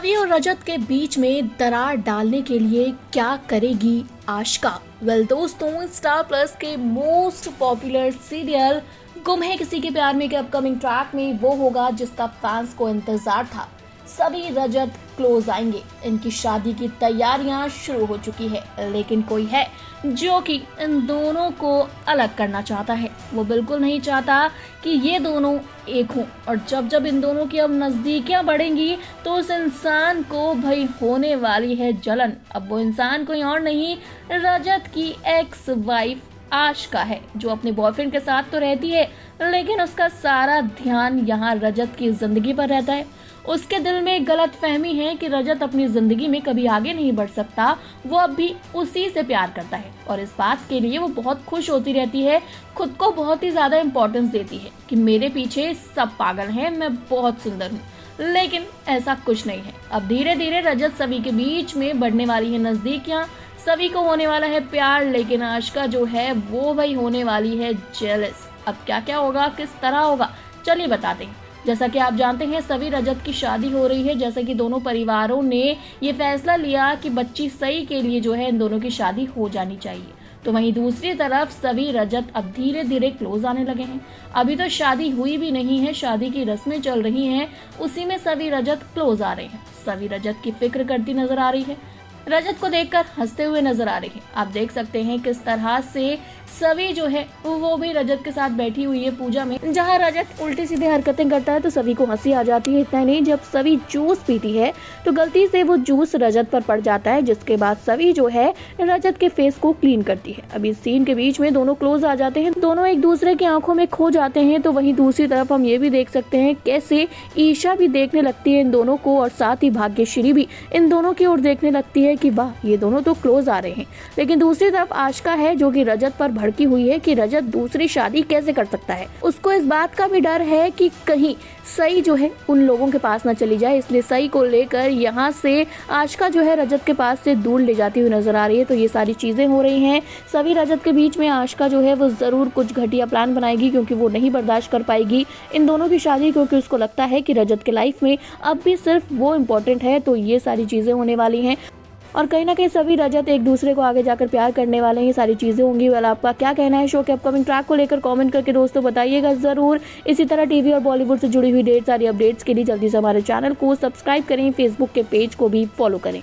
सवी और रजत के बीच में दरार डालने के लिए क्या करेगी आशिका। दोस्तों, स्टार प्लस के मोस्ट पॉपुलर सीरियल गुम है किसी के प्यार में के अपकमिंग ट्रैक में वो होगा जिसका फैंस को इंतजार था। सभी रजत क्लोज आएंगे, इनकी शादी की तैयारियां शुरू हो चुकी है, लेकिन कोई है जो कि इन दोनों को अलग करना चाहता है। वो बिल्कुल नहीं चाहता कि ये दोनों एक हों, और जब जब इन दोनों की अब नजदीकियां बढ़ेंगी तो उस इंसान को भाई होने वाली है जलन। अब वो इंसान कोई और नहीं, रजत की एक्स वाइफ आशिका है, जो अपने बॉयफ्रेंड के साथ तो रहती है लेकिन उसका सारा ध्यान यहाँ रजत की जिंदगी पर रहता है। उसके दिल में एक गलत फहमी है कि रजत अपनी जिंदगी में कभी आगे नहीं बढ़ सकता, वो अब भी उसी से प्यार करता है और इस बात के लिए वो बहुत खुश होती रहती है, खुद को बहुत ही ज्यादा इम्पोर्टेंस देती है कि मेरे पीछे सब पागल हैं, मैं बहुत सुंदर हूँ। लेकिन ऐसा कुछ नहीं है। अब धीरे धीरे रजत सभी के बीच में बढ़ने वाली है नजदीकियां, सभी को होने वाला है प्यार, लेकिन आशिका जो है वो वही होने वाली है जेलस। अब क्या क्या होगा, किस तरह होगा, चलिए बताते हैं। जैसा कि आप जानते हैं सभी रजत की शादी हो रही है, जैसा कि दोनों परिवारों ने ये फैसला लिया कि बच्ची सई के लिए जो है इन दोनों की शादी हो जानी चाहिए। तो वहीं दूसरी तरफ सभी रजत अब धीरे धीरे क्लोज आने लगे हैं। अभी तो शादी हुई भी नहीं है, शादी की रस्में चल रही हैं, उसी में सभी रजत क्लोज आ रहे हैं। सभी रजत की फिक्र करती नजर आ रही है, रजत को देखकर हंसते हुए नजर आ रही है। आप देख सकते हैं किस तरह से सभी जो है वो भी रजत के साथ बैठी हुई है पूजा में, जहां रजत उल्टी सीधे हरकतें करता है तो सभी को हंसी आ जाती है। इतना नहीं, जब सभी जूस पीती है तो गलती से वो जूस रजत पर पड़ जाता है, जिसके बाद सभी जो है रजत के फेस को क्लीन करती है। अब इस सीन के बीच में दोनों क्लोज आ जाते हैं, दोनों एक दूसरे की आंखों में खो जाते हैं। तो वहीं दूसरी तरफ हम ये भी देख सकते हैं कैसे ईशा भी देखने लगती है इन दोनों को, और साथ ही भाग्यश्री भी इन दोनों की ओर देखने लगती है कि वाह, ये दोनों तो क्लोज आ रहे हैं। लेकिन दूसरी तरफ आशिका है जो कि रजत पर भड़की हुई है कि रजत दूसरी शादी कैसे कर सकता है। उसको इस बात का भी डर है कि कहीं सई जो है उन लोगों के पास न चली जाए, इसलिए सई को लेकर यहाँ से आशिका जो है रजत के पास से दूर ले जाती हुई नजर आ रही है। तो ये सारी चीजें हो रही हैं सभी रजत के बीच में। आशिका जो है वो जरूर कुछ घटिया प्लान बनाएगी, क्योंकि वो नहीं बर्दाश्त कर पाएगी इन दोनों की शादी, क्योंकि उसको लगता है कि रजत के लाइफ में अब भी सिर्फ वो इम्पोर्टेंट है। तो ये सारी चीजें होने वाली हैं और कहीं ना कहीं सभी रजत एक दूसरे को आगे जाकर प्यार करने वाले हैं, ये सारी चीजें होंगी। वाला आपका क्या कहना है शो के अपकमिंग ट्रैक को लेकर कमेंट करके दोस्तों बताइएगा जरूर। इसी तरह टीवी और बॉलीवुड से जुड़ी हुई ढेर सारी अपडेट्स के लिए जल्दी से हमारे चैनल को सब्सक्राइब करें, फेसबुक के पेज को भी फॉलो करें।